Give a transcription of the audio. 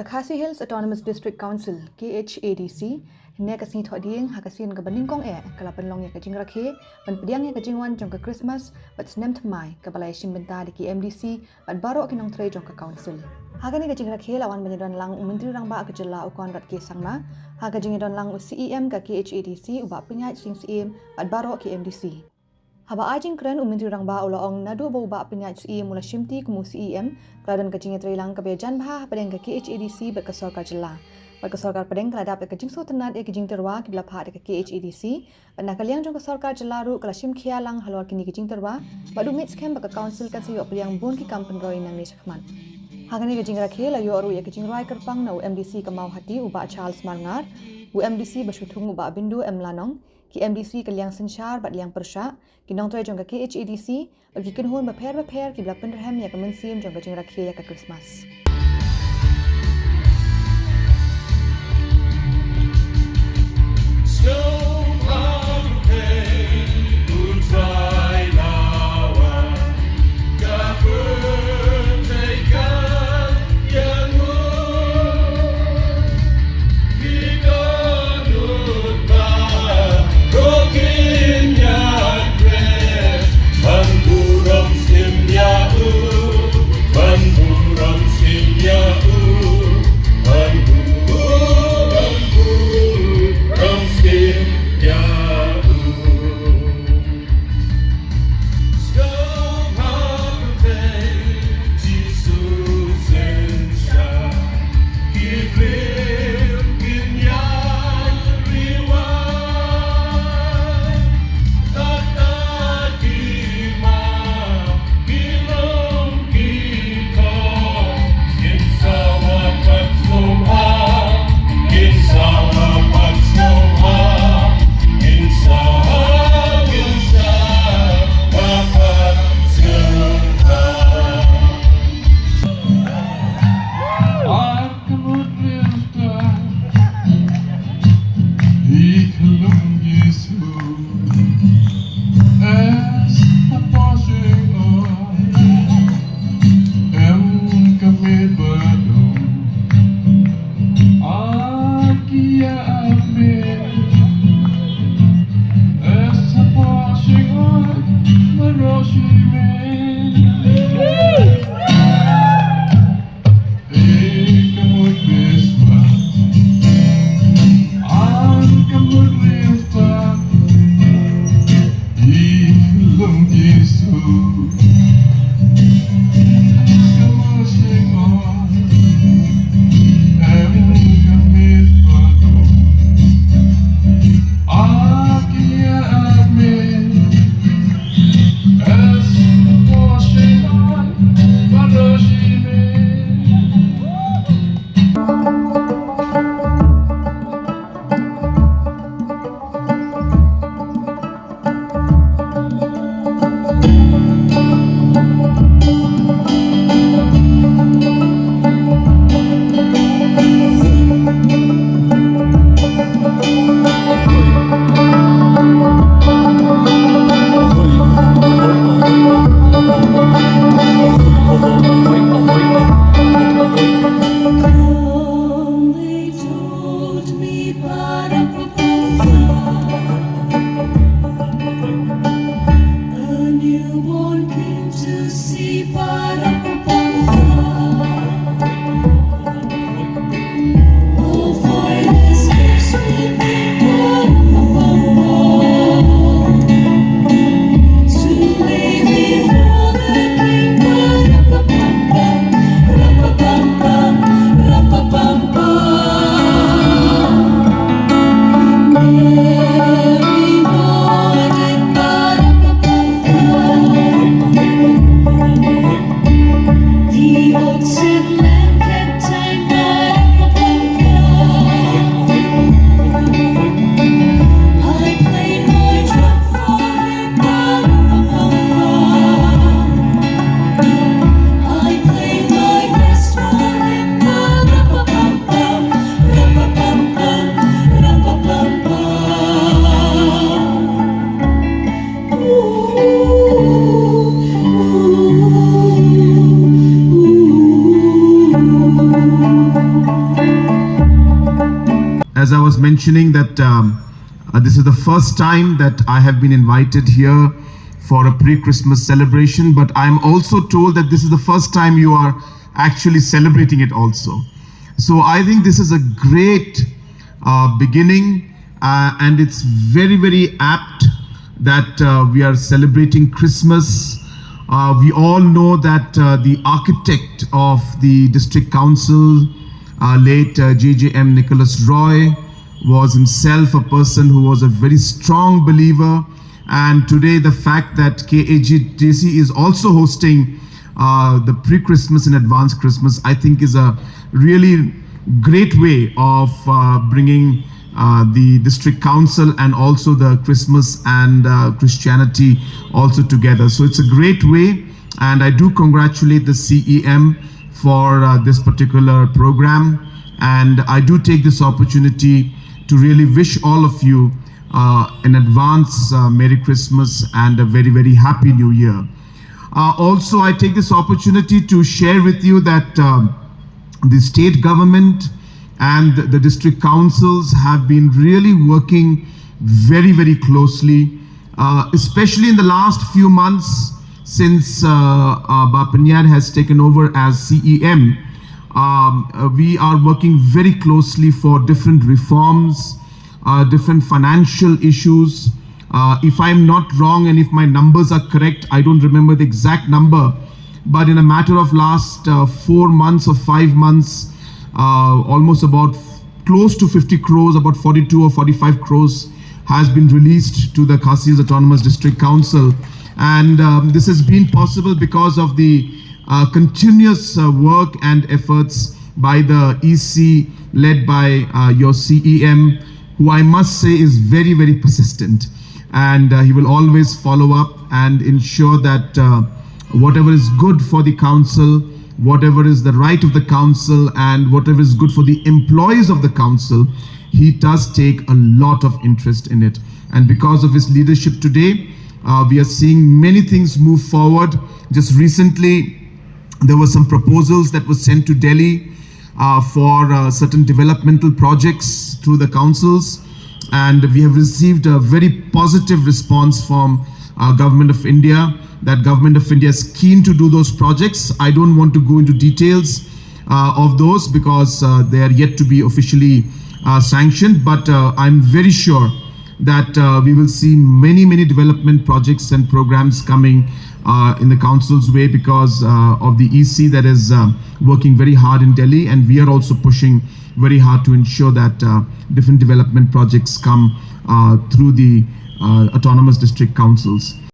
Khasi Hills Autonomous District Council KHADC ne kasing thoding hakasin ka baning kong kalapan long ya kajing rakhe ban pediang ya kajing wan jong ka Christmas but snem thmai ka balai shimbenta di KMDC ban baro kinong tre jong ka council hagani kajing rakhe lawan banidon lang menteri rang ba ka jela ukon rat ke sangma ha kajing don lang CEM ka KHADC uba penyai sing CEM ban baro KMDC haba ajing kren menteri rang ba ulaong nadu bo ba penyai CEM mula shimti kumu CEM kladan kajing tre lang ka bejan bah padeng ka KHADC bat ka sorkar jela Bagi sorkar pedeng keladap ke kejing sotenat ke kejing terwa ke bila pahak ke KHADC pada kaliang jong ke sorkar jelaru kelasim khialang halwar kini kejing terwa badu mit scam baka council kan sayok peliang bun ki kampen roi nang ni sakman hagani kejing rakhe la yo aru ya kejing roi kerpang na UMDC kemau hati uba Charles Marngar UMDC bashutung uba bindu emlanong ki MDC kaliang sensyar bat liang persya kinong tre jong ke KHADC bagi kenhun beper ki bila penderham ya kemensim jong kejing rakhe ya ke Christmas Sim As I was mentioning that this is the first time that I have been invited here for a pre-Christmas celebration, but I'm also told that this is the first time you are actually celebrating it also. So I think this is a great beginning, and it's very, very apt that we are celebrating Christmas. We all know that the architect of the district council, late JJM Nicholas Roy, was himself a person who was a very strong believer. And today the fact that KHADC is also hosting the pre-Christmas and advanced Christmas, I think is a really great way of bringing the district council and also the Christmas and Christianity also together. So it's a great way, and I do congratulate the CEM for this particular program, and I do take this opportunity to really wish all of you in advance Merry Christmas and a very, very Happy New Year. Also, I take this opportunity to share with you that the state government and the district councils have been really working very, very closely, especially in the last few months since Bapanyar has taken over as CEM. We are working very closely for different reforms, different financial issues. If I'm not wrong and if my numbers are correct, I don't remember the exact number, but in a matter of last 4 months or 5 months, almost about close to 50 crores, about 42 or 45 crores has been released to the Khasi Hills Autonomous District Council. And this has been possible because of the continuous work and efforts by the EC led by your CEM, who I must say is very, very persistent. And he will always follow up and ensure that whatever is good for the council, whatever is the right of the council, and whatever is good for the employees of the council, he does take a lot of interest in it. And because of his leadership today, we are seeing many things move forward. Just recently, there were some proposals that were sent to Delhi for certain developmental projects through the councils, and we have received a very positive response from Government of India, that Government of India is keen to do those projects. I don't want to go into details of those because they are yet to be officially sanctioned, but I'm very sure that we will see many, many development projects and programs coming in the council's way because of the EC that is working very hard in Delhi, and we are also pushing very hard to ensure that different development projects come through the autonomous district councils.